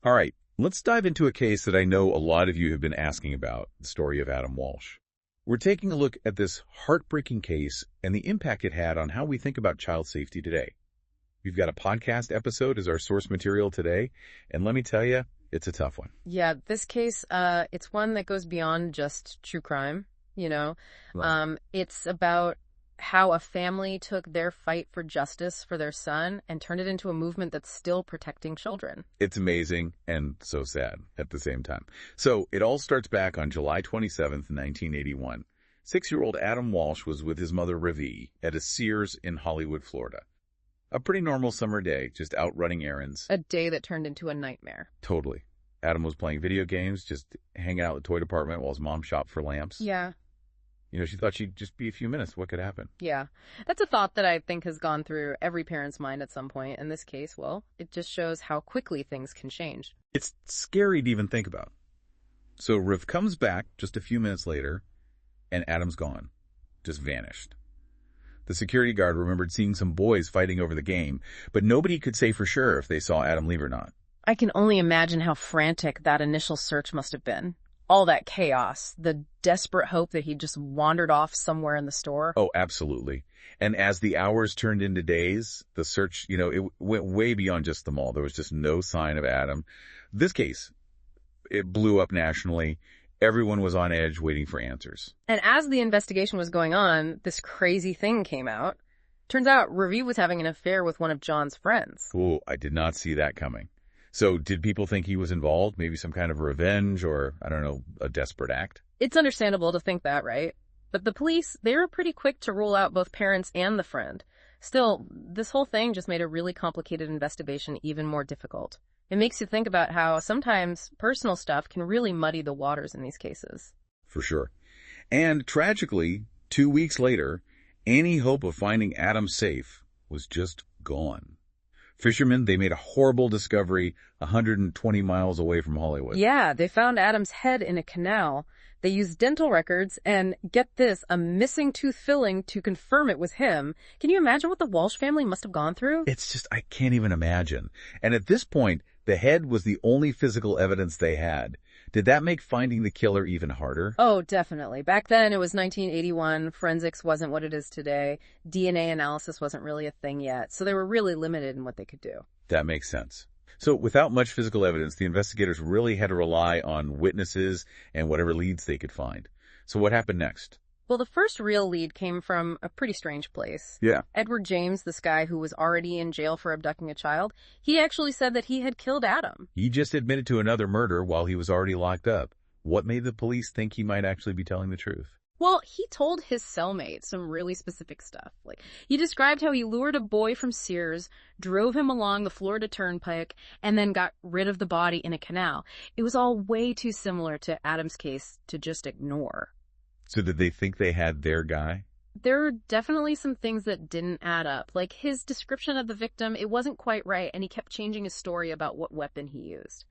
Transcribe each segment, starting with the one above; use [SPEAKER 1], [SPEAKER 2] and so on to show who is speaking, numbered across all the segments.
[SPEAKER 1] All right, let's dive into a case that I know a lot of you have been asking about, the story of Adam Walsh. We're taking a look at this heartbreaking case and the impact it had on how we think about child safety today. We've got a podcast episode as our source material today, and let me tell you, it's a tough one.
[SPEAKER 2] Yeah, this case, it's one that goes beyond just true crime,
[SPEAKER 1] Right.
[SPEAKER 2] It's about how a family took their fight for justice for their son and turned it into a movement that's still protecting children.
[SPEAKER 1] It's amazing and so sad at the same time. So it all starts back on July 27th, 1981. 6-year-old Adam Walsh was with his mother, Reve, at a Sears in Hollywood, Florida. A pretty normal summer day, just out running errands.
[SPEAKER 2] A day that turned into a nightmare.
[SPEAKER 1] Totally. Adam was playing video games, just hanging out at the toy department while his mom shopped for lamps.
[SPEAKER 2] Yeah.
[SPEAKER 1] She thought she'd just be a few minutes. What could happen?
[SPEAKER 2] Yeah. That's a thought that I think has gone through every parent's mind at some point. In this case, well, it just shows how quickly things can change.
[SPEAKER 1] It's scary to even think about. So Riv comes back just a few minutes later, and Adam's gone. Just vanished. The security guard remembered seeing some boys fighting over the game, but nobody could say for sure if they saw Adam leave or not.
[SPEAKER 2] I can only imagine how frantic that initial search must have been. All that chaos, the desperate hope that he'd just wandered off somewhere in the store.
[SPEAKER 1] Oh, absolutely. And as the hours turned into days, the search, it went way beyond just the mall. There was just no sign of Adam. This case, it blew up nationally. Everyone was on edge waiting for answers.
[SPEAKER 2] And as the investigation was going on, this crazy thing came out. Turns out Reve was having an affair with one of John's friends.
[SPEAKER 1] Oh, I did not see that coming. So did people think he was involved? Maybe some kind of revenge or, I don't know, a desperate act?
[SPEAKER 2] It's understandable to think that, right? But the police, they were pretty quick to rule out both parents and the friend. Still, this whole thing just made a really complicated investigation even more difficult. It makes you think about how sometimes personal stuff can really muddy the waters in these cases.
[SPEAKER 1] For sure. And tragically, 2 weeks later, any hope of finding Adam safe was just gone. Fishermen, they made a horrible discovery 120 miles away from Hollywood.
[SPEAKER 2] Yeah, they found Adam's head in a canal. They used dental records and, get this, a missing tooth filling to confirm it was him. Can you imagine what the Walsh family must have gone through?
[SPEAKER 1] It's just, I can't even imagine. And at this point, the head was the only physical evidence they had. Did that make finding the killer even harder?
[SPEAKER 2] Oh, definitely. Back then, it was 1981. Forensics wasn't what it is today. DNA analysis wasn't really a thing yet, so they were really limited in what they could do.
[SPEAKER 1] That makes sense. So without much physical evidence, the investigators really had to rely on witnesses and whatever leads they could find. So what happened next?
[SPEAKER 2] Well, the first real lead came from a pretty strange place.
[SPEAKER 1] Yeah.
[SPEAKER 2] Edward James, this guy who was already in jail for abducting a child, he actually said that he had killed Adam.
[SPEAKER 1] He just admitted to another murder while he was already locked up. What made the police think he might actually be telling the truth?
[SPEAKER 2] Well, he told his cellmate some really specific stuff. He described how he lured a boy from Sears, drove him along the Florida Turnpike, and then got rid of the body in a canal. It was all way too similar to Adam's case to just ignore.
[SPEAKER 1] So did they think they had their guy?
[SPEAKER 2] There were definitely some things that didn't add up. Like his description of the victim, it wasn't quite right, and he kept changing his story about what weapon he used.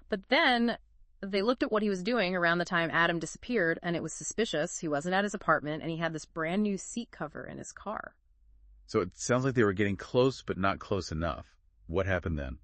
[SPEAKER 2] But then they looked at what he was doing around the time Adam disappeared, and it was suspicious. He wasn't at his apartment, and he had this brand new seat cover in his car.
[SPEAKER 1] So it sounds like they were getting close, but not close enough. What happened then?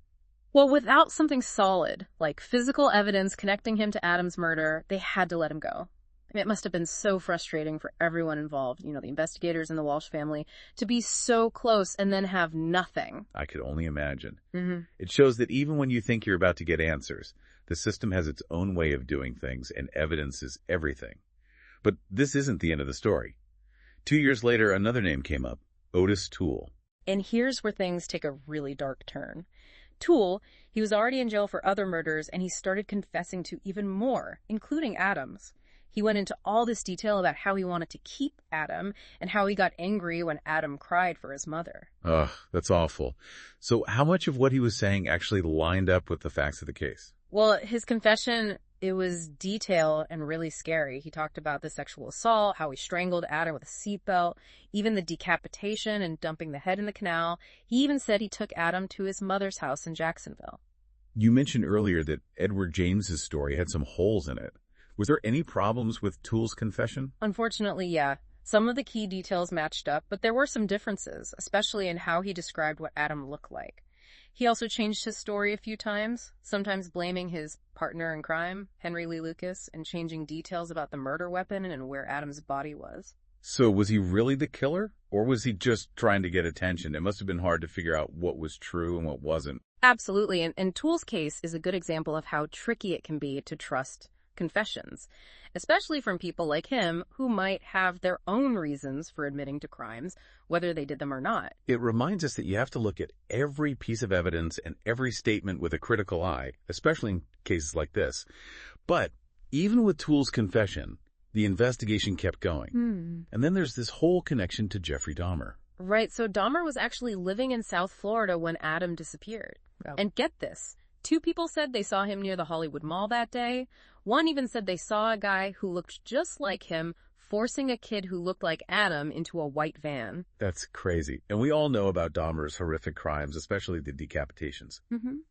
[SPEAKER 2] Well, without something solid, like physical evidence connecting him to Adam's murder, they had to let him go. It must have been so frustrating for everyone involved, the investigators and the Walsh family, to be so close and then have nothing.
[SPEAKER 1] I could only imagine.
[SPEAKER 2] Mm-hmm.
[SPEAKER 1] It shows that even when you think you're about to get answers, the system has its own way of doing things, and evidence is everything. But this isn't the end of the story. 2 years later, another name came up, Audis Tulle.
[SPEAKER 2] And here's where things take a really dark turn. Tulle, he was already in jail for other murders, and he started confessing to even more, including Adam's. He went into all this detail about how he wanted to keep Adam and how he got angry when Adam cried for his mother.
[SPEAKER 1] Ugh, that's awful. So how much of what he was saying actually lined up with the facts of the case?
[SPEAKER 2] Well, his confession, it was detailed and really scary. He talked about the sexual assault, how he strangled Adam with a seatbelt, even the decapitation and dumping the head in the canal. He even said he took Adam to his mother's house in Jacksonville.
[SPEAKER 1] You mentioned earlier that Edward James's story had some holes in it. Was there any problems with Tulle's confession?
[SPEAKER 2] Unfortunately, yeah. Some of the key details matched up, but there were some differences, especially in how he described what Adam looked like. He also changed his story a few times, sometimes blaming his partner in crime, Henry Lee Lucas, and changing details about the murder weapon and where Adam's body was.
[SPEAKER 1] So was he really the killer, or was he just trying to get attention? It must have been hard to figure out what was true and what wasn't.
[SPEAKER 2] Absolutely, and Tulle's case is a good example of how tricky it can be to trust confessions, especially from people like him who might have their own reasons for admitting to crimes, whether they did them or not.
[SPEAKER 1] It reminds us that you have to look at every piece of evidence and every statement with a critical eye, especially in cases like this. But even with Tulle's confession, the investigation kept going. And then there's this whole connection to Jeffrey Dahmer.
[SPEAKER 2] Right, so Dahmer was actually living in South Florida when Adam disappeared.
[SPEAKER 1] Yeah.
[SPEAKER 2] And get this, 2 people said they saw him near the Hollywood Mall that day. One even said they saw a guy who looked just like him forcing a kid who looked like Adam into a white van.
[SPEAKER 1] That's crazy. And we all know about Dahmer's horrific crimes, especially the decapitations.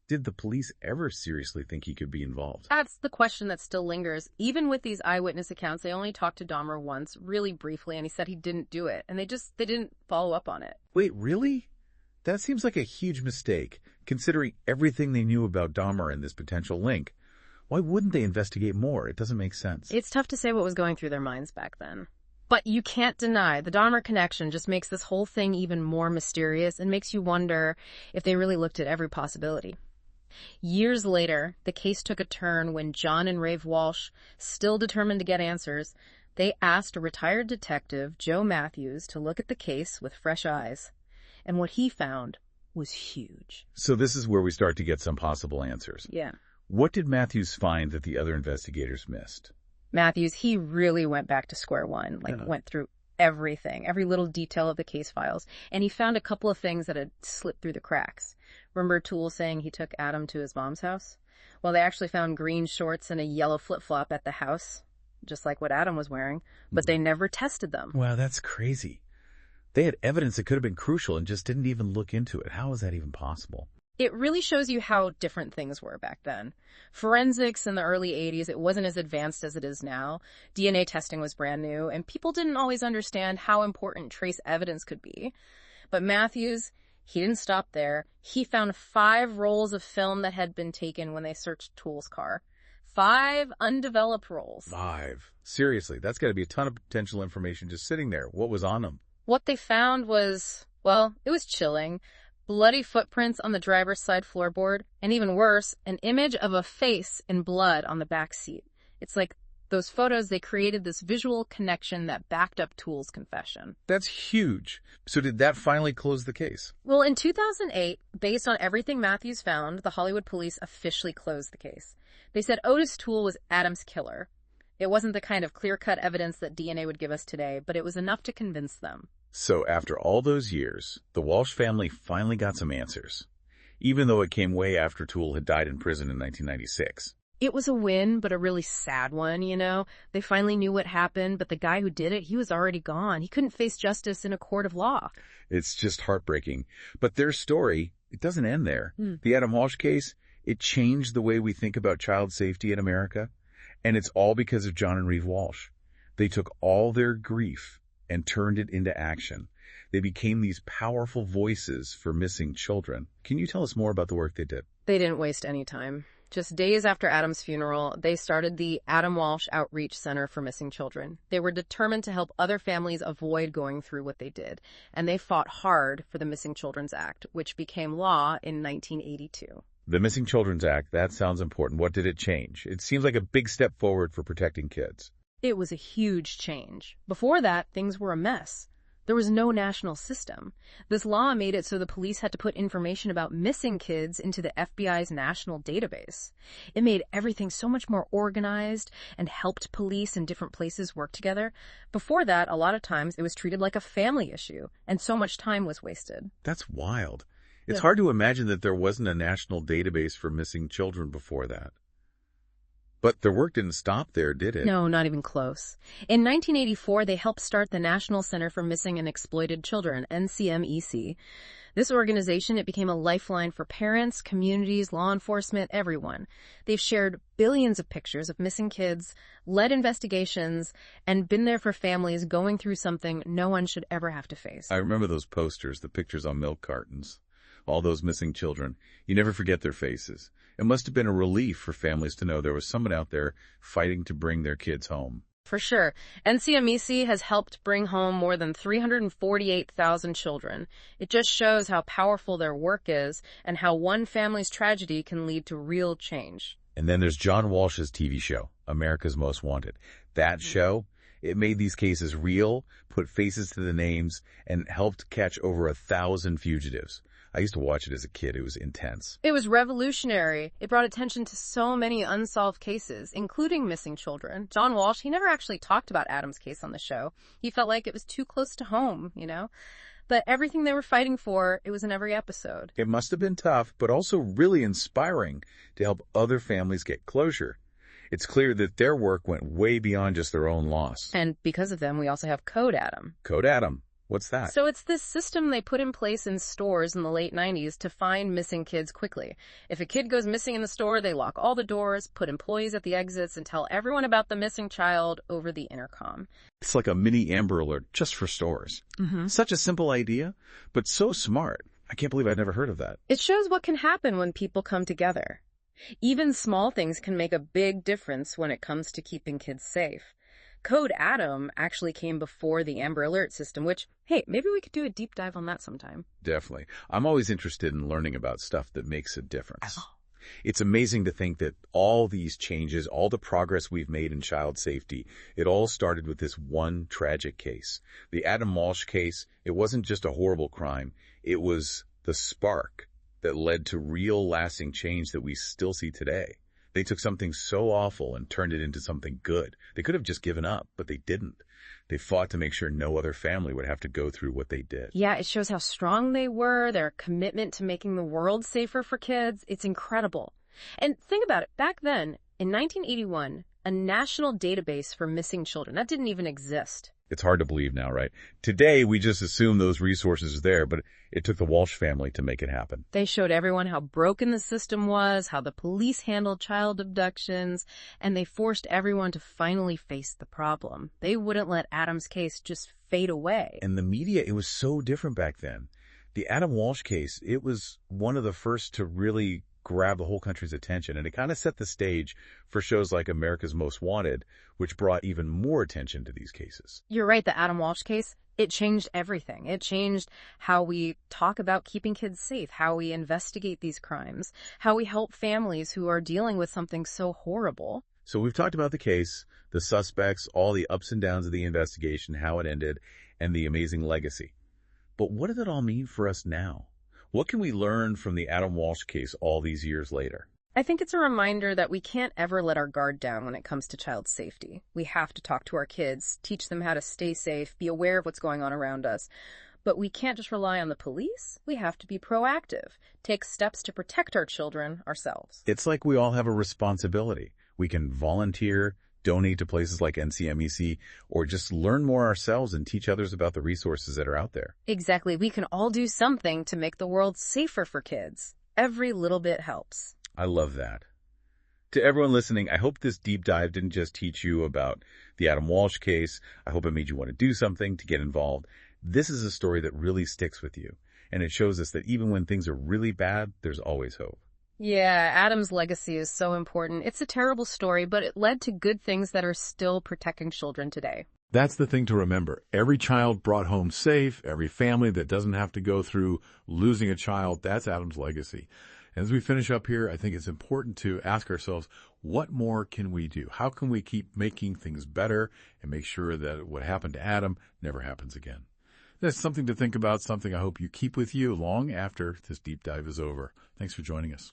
[SPEAKER 1] Did the police ever seriously think he could be involved?
[SPEAKER 2] That's the question that still lingers. Even with these eyewitness accounts, they only talked to Dahmer once, really briefly, and he said he didn't do it. And they didn't follow up on it.
[SPEAKER 1] Wait, really? That seems like a huge mistake, considering everything they knew about Dahmer and this potential link. Why wouldn't they investigate more? It doesn't make sense.
[SPEAKER 2] It's tough to say what was going through their minds back then. But you can't deny the Dahmer connection just makes this whole thing even more mysterious and makes you wonder if they really looked at every possibility. Years later, the case took a turn when John and Reve Walsh, still determined to get answers, they asked a retired detective, Joe Matthews, to look at the case with fresh eyes. And what he found was huge.
[SPEAKER 1] So this is where we start to get some possible answers.
[SPEAKER 2] Yeah.
[SPEAKER 1] What did Matthews find that the other investigators missed?
[SPEAKER 2] Matthews, he really went back to square one, went through everything, every little detail of the case files. And he found a couple of things that had slipped through the cracks. Remember Tulle saying he took Adam to his mom's house? Well, they actually found green shorts and a yellow flip-flop at the house, just like what Adam was wearing, but they never tested them.
[SPEAKER 1] Wow, that's crazy. They had evidence that could have been crucial and just didn't even look into it. How is that even possible?
[SPEAKER 2] It really shows you how different things were back then. Forensics in the early 80s, it wasn't as advanced as it is now. DNA testing was brand new, and people didn't always understand how important trace evidence could be. But Matthews, he didn't stop there. He found 5 rolls of film that had been taken when they searched Tulle's car. 5 undeveloped rolls.
[SPEAKER 1] 5. Seriously, that's got to be a ton of potential information just sitting there. What was on them?
[SPEAKER 2] What they found was, well, it was chilling. Bloody footprints on the driver's side floorboard, and even worse, an image of a face in blood on the back seat. It's like those photos, they created this visual connection that backed up Tulle's confession.
[SPEAKER 1] That's huge. So did that finally close the case?
[SPEAKER 2] Well, in 2008, based on everything Matthews found, the Hollywood police officially closed the case. They said Audis Tulle was Adam's killer. It wasn't the kind of clear-cut evidence that DNA would give us today, but it was enough to convince them.
[SPEAKER 1] So after all those years, the Walsh family finally got some answers, even though it came way after Tulle had died in prison in 1996.
[SPEAKER 2] It was a win, but a really sad one, you know? They finally knew what happened, but the guy who did it, he was already gone. He couldn't face justice in a court of law.
[SPEAKER 1] It's just heartbreaking. But their story, it doesn't end there. The Adam Walsh case, it changed the way we think about child safety in America, and it's all because of John and Reve Walsh. They took all their grief and turned it into action. They became these powerful voices for missing children. Can you tell us more about the work they did?
[SPEAKER 2] They didn't waste any time. Just days after Adam's funeral, they started the Adam Walsh Outreach Center for Missing Children. They were determined to help other families avoid going through what they did, and they fought hard for the Missing Children's Act, which became law in 1982.
[SPEAKER 1] The Missing Children's Act, that sounds important. What did it change? It seems like a big step forward for protecting kids.
[SPEAKER 2] It was a huge change. Before that, things were a mess. There was no national system. This law made it so the police had to put information about missing kids into the FBI's national database. It made everything so much more organized and helped police in different places work together. Before that, a lot of times it was treated like a family issue, and so much time was wasted.
[SPEAKER 1] That's wild. It's hard to imagine that there wasn't a national database for missing children before that. But their work didn't stop there, did it?
[SPEAKER 2] No, not even close. In 1984, they helped start the National Center for Missing and Exploited Children, NCMEC. This organization, it became a lifeline for parents, communities, law enforcement, everyone. They've shared billions of pictures of missing kids, led investigations, and been there for families going through something no one should ever have to face.
[SPEAKER 1] I remember those posters, the pictures on milk cartons. All those missing children. You never forget their faces. It must have been a relief for families to know there was someone out there fighting to bring their kids home.
[SPEAKER 2] For sure. NCMEC has helped bring home more than 348,000 children. It just shows how powerful their work is and how one family's tragedy can lead to real change.
[SPEAKER 1] And then there's John Walsh's TV show, America's Most Wanted. That show, it made these cases real, put faces to the names, and helped catch over 1,000 fugitives. I used to watch it as a kid. It was intense.
[SPEAKER 2] It was revolutionary. It brought attention to so many unsolved cases, including missing children. John Walsh, he never actually talked about Adam's case on the show. He felt like it was too close to home, But everything they were fighting for, it was in every episode.
[SPEAKER 1] It must have been tough, but also really inspiring to help other families get closure. It's clear that their work went way beyond just their own loss.
[SPEAKER 2] And because of them, we also have Code Adam.
[SPEAKER 1] Code Adam. What's that?
[SPEAKER 2] So it's this system they put in place in stores in the late 90s to find missing kids quickly. If a kid goes missing in the store, they lock all the doors, put employees at the exits, and tell everyone about the missing child over the intercom.
[SPEAKER 1] It's like a mini Amber Alert just for stores. Such a simple idea, but so smart. I can't believe I'd never heard of that.
[SPEAKER 2] It shows what can happen when people come together. Even small things can make a big difference when it comes to keeping kids safe. Code Adam actually came before the Amber Alert system, which, hey, maybe we could do a deep dive on that sometime.
[SPEAKER 1] Definitely. I'm always interested in learning about stuff that makes a difference. It's amazing to think that all these changes, all the progress we've made in child safety, it all started with this one tragic case. The Adam Walsh case, it wasn't just a horrible crime. It was the spark that led to real lasting change that we still see today. They took something so awful and turned it into something good. They could have just given up, but they didn't. They fought to make sure no other family would have to go through what they did.
[SPEAKER 2] Yeah, it shows how strong they were, their commitment to making the world safer for kids. It's incredible. And think about it. Back then, in 1981, a national database for missing children, that didn't even exist.
[SPEAKER 1] It's hard to believe now, right? Today, we just assume those resources are there, but it took the Walsh family to make it happen.
[SPEAKER 2] They showed everyone how broken the system was, how the police handled child abductions, and they forced everyone to finally face the problem. They wouldn't let Adam's case just fade away.
[SPEAKER 1] And the media, it was so different back then. The Adam Walsh case, it was one of the first to really grab the whole country's attention, and it kind of set the stage for shows like America's Most Wanted, which brought even more attention to these cases.
[SPEAKER 2] You're right, the Adam Walsh case, it changed everything. It changed how we talk about keeping kids safe, how we investigate these crimes, how we help families who are dealing with something so horrible.
[SPEAKER 1] So we've talked about the case, the suspects, all the ups and downs of the investigation, how it ended, and the amazing legacy. But what does it all mean for us now? What can we learn from the Adam Walsh case all these years later?
[SPEAKER 2] I think it's a reminder that we can't ever let our guard down when it comes to child safety. We have to talk to our kids, teach them how to stay safe, be aware of what's going on around us. But we can't just rely on the police. We have to be proactive, take steps to protect our children ourselves.
[SPEAKER 1] It's like we all have a responsibility. We can volunteer, donate to places like NCMEC, or just learn more ourselves and teach others about the resources that are out there.
[SPEAKER 2] Exactly. We can all do something to make the world safer for kids. Every little bit helps.
[SPEAKER 1] I love that. To everyone listening, I hope this deep dive didn't just teach you about the Adam Walsh case. I hope it made you want to do something, to get involved. This is a story that really sticks with you, and it shows us that even when things are really bad, there's always hope.
[SPEAKER 2] Yeah, Adam's legacy is so important. It's a terrible story, but it led to good things that are still protecting children today.
[SPEAKER 3] That's the thing to remember. Every child brought home safe, every family that doesn't have to go through losing a child, that's Adam's legacy. As we finish up here, I think it's important to ask ourselves, what more can we do? How can we keep making things better and make sure that what happened to Adam never happens again? That's something to think about, something I hope you keep with you long after this deep dive is over. Thanks for joining us.